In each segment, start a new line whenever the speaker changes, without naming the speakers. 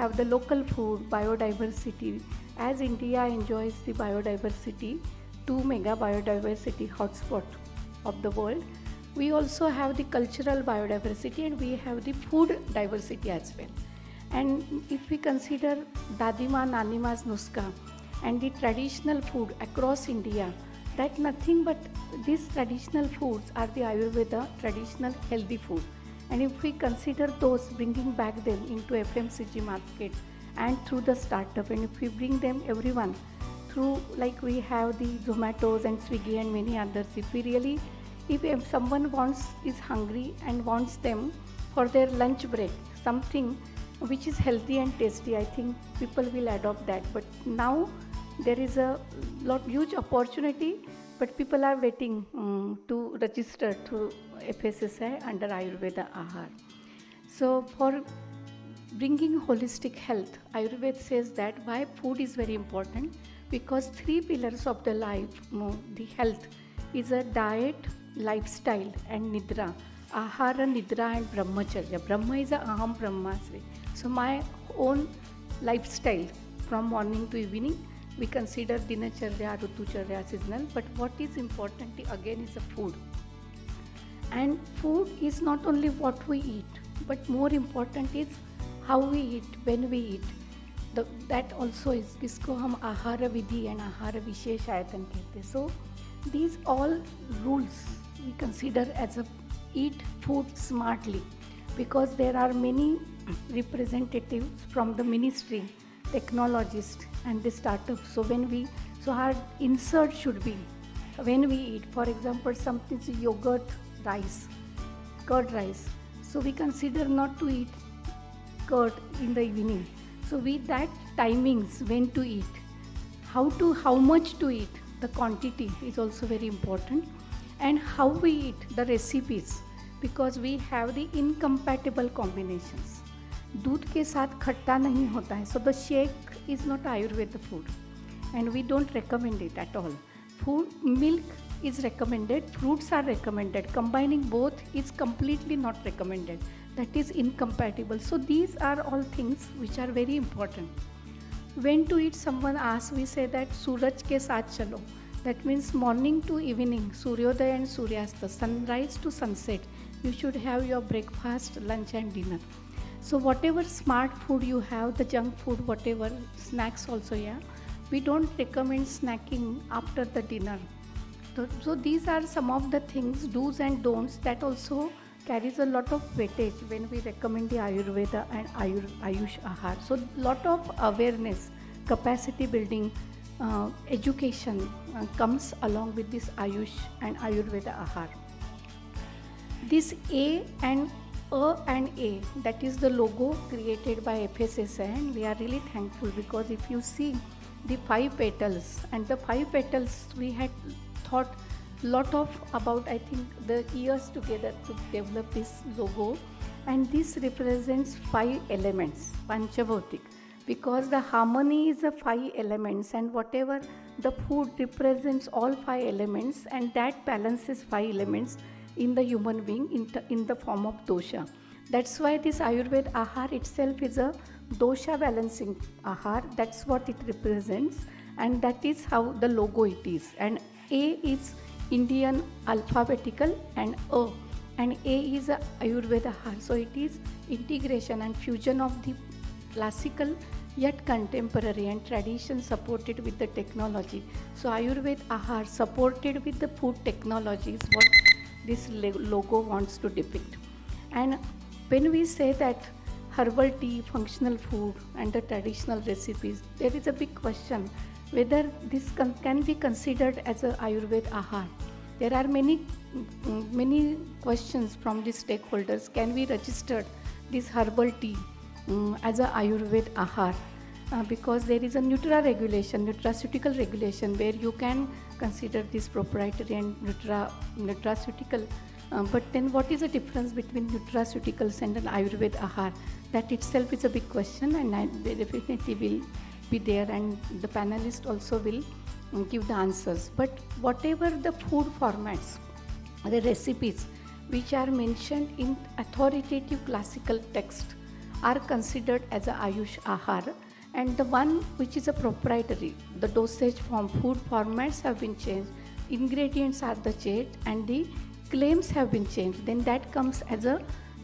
have the local food, biodiversity. As India enjoys the biodiversity, two mega biodiversity hotspot of the world, we also have the cultural biodiversity and we have the food diversity as well. And if we consider Dadima Nanima's Nuska and the traditional food across India, that nothing but these traditional foods are the Ayurveda traditional healthy food. And if we consider those, bringing back them into FMCG market and through the startup, and if we bring them everyone through, like we have the Zomatos and Swiggy and many others, if someone is hungry and wants them for their lunch break, something which is healthy and tasty, I think people will adopt that. But now there is a huge opportunity, but people are waiting to register to FSSI under Ayurveda Ahara. So for bringing holistic health, Ayurveda says that why food is very important, because three pillars of the life, the health, is a diet, lifestyle and nidra. Ahara, nidra and brahmacharya. Brahma is a aham brahmasri. So my own lifestyle from morning to evening, we consider dinacharya, rutucharya, seasonal, but what is important again is the food. And food is not only what we eat, but more important is how we eat, when we eat. That also is, जिसको हम आहार विधि and आहार विशेष आयतन कहते हैं. So these all rules we consider as a eat food smartly, because there are many representatives from the ministry, technologists and the startups. So our insert should be when we eat. For example, something is yogurt rice, curd rice. So we consider not to eat curd in the evening. So with that timings when to eat, how much to eat, the quantity is also very important, and how we eat, the recipes, because we have the incompatible combinations. दूध के साथ खट्टा नहीं होता है, so the shake is not Ayurveda food, and we don't recommend it at all. Milk is recommended, fruits are recommended. Combining both is completely not recommended. That is incompatible. So these are all things which are very important. When to eat, someone asks, we say that Suraj ke saath chalo. That means morning to evening, Suryodaya and Suryasta, sunrise to sunset, you should have your breakfast, lunch and dinner. So whatever smart food you have, the junk food, whatever, snacks also, we don't recommend snacking after the dinner. So these are some of the things, do's and don'ts, that also carries a lot of weightage when we recommend the Ayurveda and Ayush Aahara. So lot of awareness, capacity building, education comes along with this Ayush and Ayurveda Aahara. This A, that is the logo created by FSSI, and we are really thankful, because if you see the 5 petals, and the 5 petals we had thought lot of about, I think, the years together to develop this logo, and this represents 5 elements, Panchabhautik, because the harmony is the 5 elements, and whatever the food represents all 5 elements, and that balances 5 elements in the human being in the form of dosha. That's why this Ayurveda Ahara itself is a dosha balancing Ahara. That's what it represents, and that is how the logo it is. And A is Indian alphabetical, and A is a Ayurveda Ahara. So it is integration and fusion of the classical yet contemporary and tradition supported with the technology. So Ayurveda Ahara supported with the food technology is what this logo wants to depict. And when we say that herbal tea, functional food and the traditional recipes, there is a big question whether this can be considered as a Ayurveda Ahara. There are many questions from the stakeholders. Can we register this herbal tea as a Ayurveda Ahara? Because there is a nutraceutical regulation where you can consider this proprietary and nutraceutical. But then what is the difference between nutraceuticals and an Ayurveda Ahara? That itself is a big question, and I definitely will be there, and the panelists also will give the answers. But whatever the food formats, the recipes which are mentioned in authoritative classical text are considered as a Ayush Ahara, and the one which is a proprietary, the dosage form, food formats have been changed, ingredients are the changed, and the claims have been changed. Then that comes as a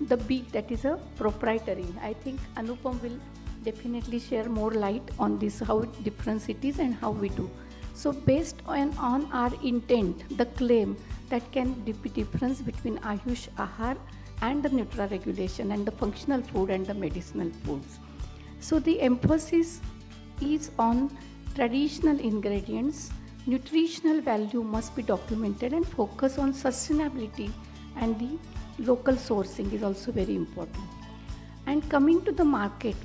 the B, that is a proprietary. I think Anupam will definitely share more light on this, how different it is and how we do. So based on our intent, the claim that can be difference between Ayush Ahar and the Nutra regulation and the functional food and the medicinal foods. So the emphasis is on traditional ingredients, nutritional value must be documented, and focus on sustainability, and the local sourcing is also very important. And coming to the market,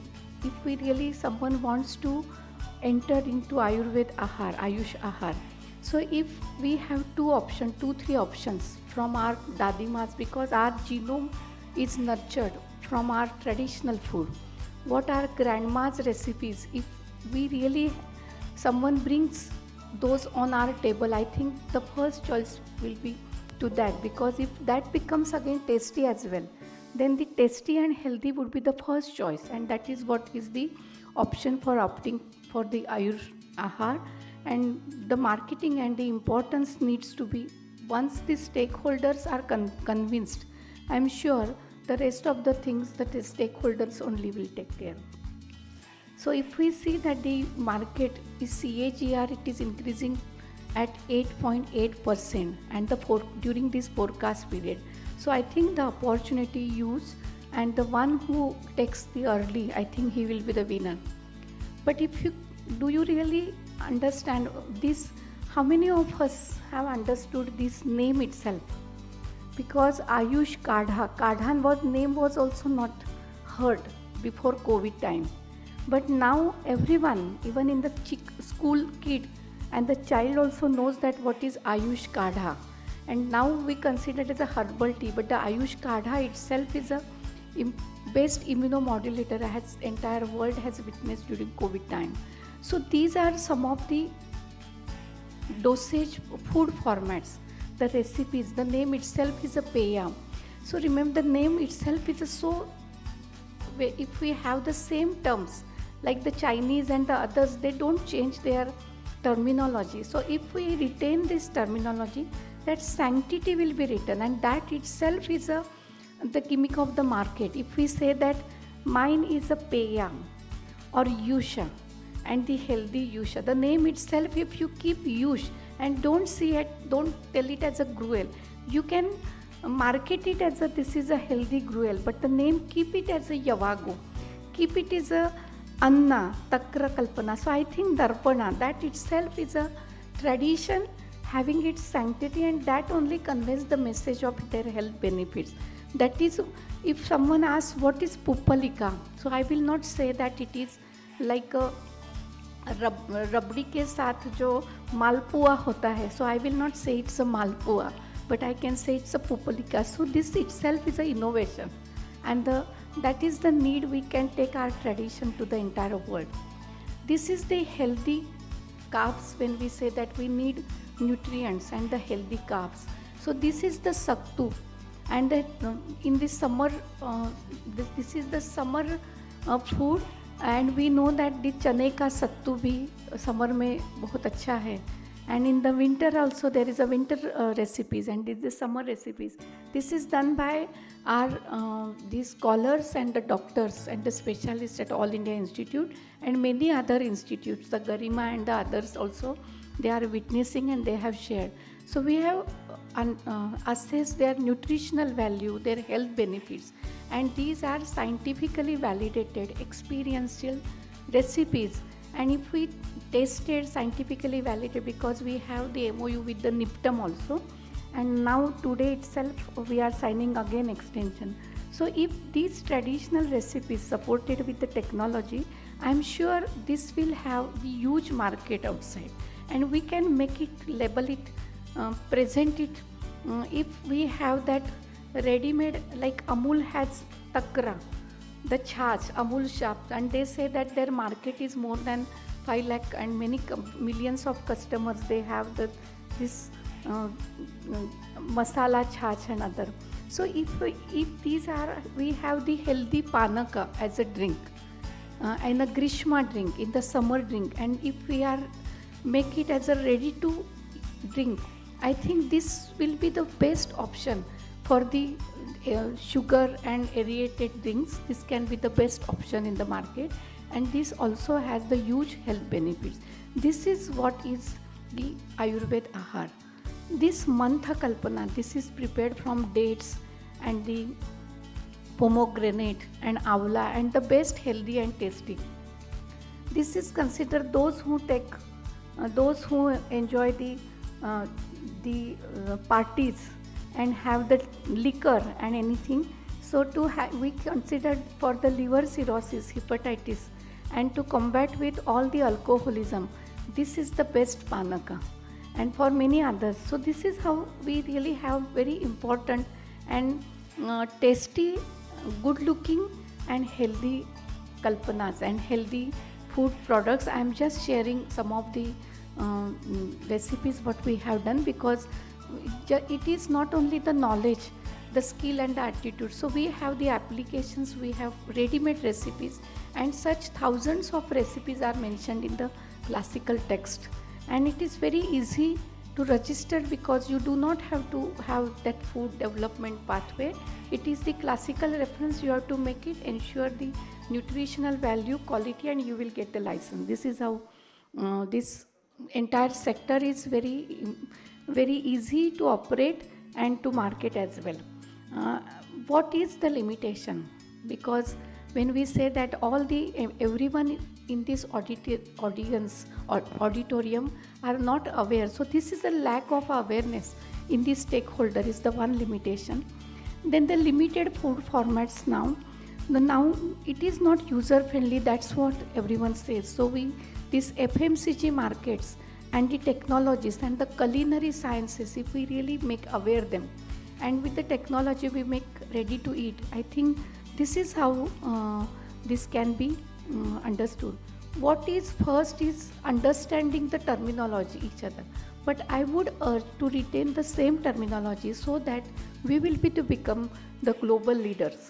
if we really someone wants to enter into Ayurveda Ahar, Ayush Ahar, so if we have three options from our dadimas, because our genome is nurtured from our traditional food. What are grandma's recipes? If we really someone brings those on our table, I think the first choice will be to that, because if that becomes again tasty as well, then the tasty and healthy would be the first choice, and that is what is the option for opting for the Ayush Ahar. And the marketing and the importance needs to be, once the stakeholders are convinced, I am sure the rest of the things that the stakeholders only will take care. So if we see that the market is CAGR, it is increasing at 8.8% and during this forecast period. So I think the opportunity used, and the one who takes the early, I think he will be the winner. But do you really understand this? How many of us have understood this name itself? Because Ayush Kadhan name was also not heard before COVID time. But now everyone, even in the school kid and the child also knows that what is Ayush Kadha. And now we consider it as a herbal tea, but the Ayush Kadha itself is a best immunomodulator as entire world has witnessed during COVID time. So these are some of the dosage food formats, the recipes. The name itself is a peya. So remember, the name itself is if we have the same terms like the Chinese and the others, they don't change their terminology. So if we retain this terminology, that sanctity will be written, and that itself is the gimmick of the market. If we say that mine is a peya or yusha and the healthy yusha, the name itself, if you keep yush and don't tell it as a gruel, you can market it as this is a healthy gruel, but the name, keep it as a yavago, keep it as a Anna, Takra Kalpana. So I think Darpana, that itself is a tradition having its sanctity, and that only conveys the message of their health benefits. That is, if someone asks what is Pupalika, so I will not say that it is like a रबड़ी के साथ जो मालपुआ होता है, so I will not say it's a malpua, but I can say it's a pupalika. So this itself is an innovation, and that is the need. We can take our tradition to the entire world. This is the healthy carbs, when we say that we need nutrients and the healthy carbs. So this is the sattu, and in the summer, this is the summer food. And we know that the चने का सत्तू भी summer में बहुत अच्छा है. And in the winter also there is a winter recipes, and this is summer recipes. This is done by our these scholars and the doctors and the specialists at All India Institute and many other institutes, the Garima and the others also, they are witnessing and they have shared. So we have assessed their nutritional value, their health benefits, and these are scientifically validated experiential recipes. And if we tested scientifically validated, because we have the MOU with the NIPTM also, and now today itself we are signing again extension. So if these traditional recipes supported with the technology, I am sure this will have the huge market outside, and we can make it, label it, present it. If we have that ready-made, like Amul has Takra, the Chach, Amul shops, and they say that their market is more than 5 lakh and many millions of customers they have this masala Chach and other. So if these are, we have the healthy panaka as a drink, and a grishma drink in the summer drink, and if we are make it as a ready to drink, I think this will be the best option for the sugar and aerated drinks. This can be the best option in the market, and this also has the huge health benefits. This is what is the Ayurveda Ahar. This Mantha Kalpana, this is prepared from dates and the pomegranate and avla, and the best healthy and tasty. This is considered those who take, those who enjoy the parties and have the liquor and anything. So we consider for the liver cirrhosis, hepatitis, and to combat with all the alcoholism, this is the best panaka, and for many others. So this is how we really have very important and tasty, good looking and healthy kalpanas and healthy food products. I am just sharing some of the recipes what we have done, because it is not only the knowledge, the skill and the attitude. So we have the applications, we have ready-made recipes, and such thousands of recipes are mentioned in the classical text, and it is very easy to register, because you do not have to have that food development pathway. It is the classical reference, you have to make it, ensure the nutritional value, quality, and you will get the license. This is how this entire sector is very easy to operate and to market as well. What is the limitation? Because when we say that everyone in this audience or auditorium are not aware, so this is a lack of awareness in the stakeholder is the one limitation. Then the limited food formats now it is not user friendly, that's what everyone says. So these FMCG markets and the technologies and the culinary sciences, if we really make aware them, and with the technology we make ready to eat, I think this is how this can be understood. What is first is understanding the terminology each other, but I would urge to retain the same terminology so that we will be to become the global leaders.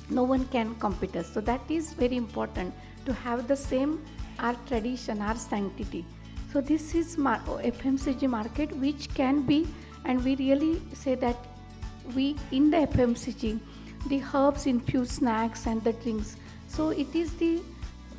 No one can compete us. So that is very important, to have the same, our tradition, our sanctity. So this is FMCG market which can be, and we really say that we in the FMCG, the herbs infused snacks and the drinks. So it is the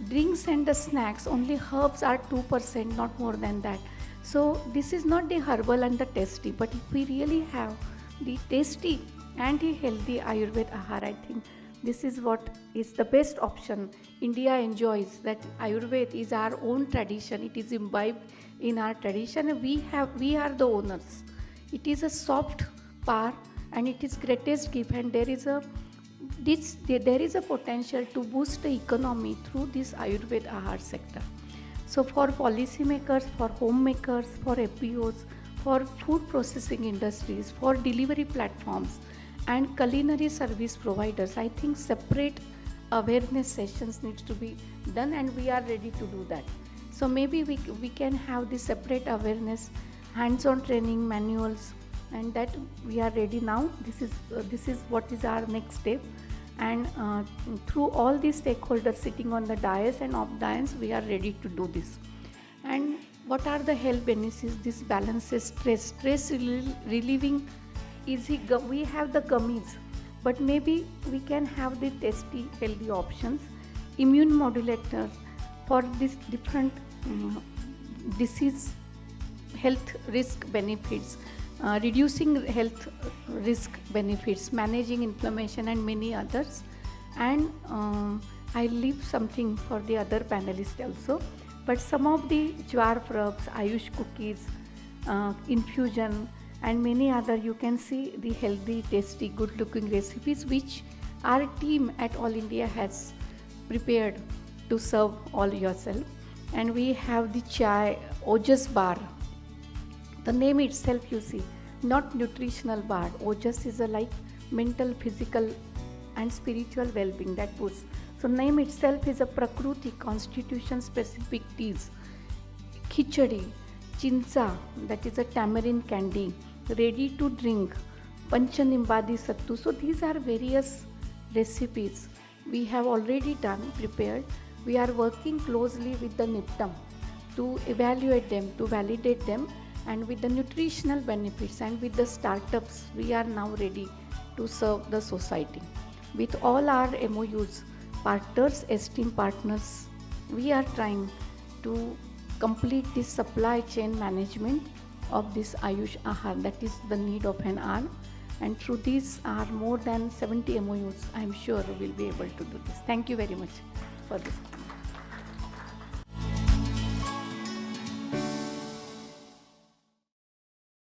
drinks and the snacks, only herbs are 2%, not more than that. So this is not the herbal and the tasty, but if we really have the tasty and the healthy Ayurveda Ahara, I think this is what is the best option. India enjoys that Ayurveda is our own tradition. It is imbibed in our tradition. We are the owners. It is a soft power and it is greatest gift, and there is a potential to boost the economy through this Ayurveda Ahar sector. So for policymakers, for homemakers, for FPOs, for food processing industries, for delivery platforms and culinary service providers, I think separate awareness sessions needs to be done, and we are ready to do that. So maybe we can have the separate awareness, hands-on training manuals, and that we are ready now. This is what is our next step, and through all the stakeholders sitting on the dais and off dais, we are ready to do this. And what are the health benefits? This balances stress relieving. We have the gummies, but maybe we can have the tasty healthy options, immune modulators for this different disease health risk benefits, reducing health risk benefits, managing inflammation, and many others. And I leave something for the other panelists also, but some of the jwar rubs, Ayush cookies, infusion, and many other, you can see the healthy, tasty, good looking recipes which our team at All India has prepared to serve all yourself. And we have the chai Ojas bar. The name itself, you see, not nutritional bar. Ojas is a like mental, physical and spiritual well-being that boosts. So name itself is a Prakruti, constitution specific teas. Khichdi, chincha, that is a tamarind candy, ready to drink, Panchanimbadi Sattu. So these are various recipes we have already prepared. We are working closely with the NIPTAM to evaluate them, to validate them, and with the nutritional benefits and with the startups, we are now ready to serve the society. With all our MOUs, partners, esteemed partners, we are trying to complete this supply chain management of this Ayush Ahara, that is the need of an hour. And through these are more than 70 MOUs, I am sure we will be able to do this. Thank you very much for this.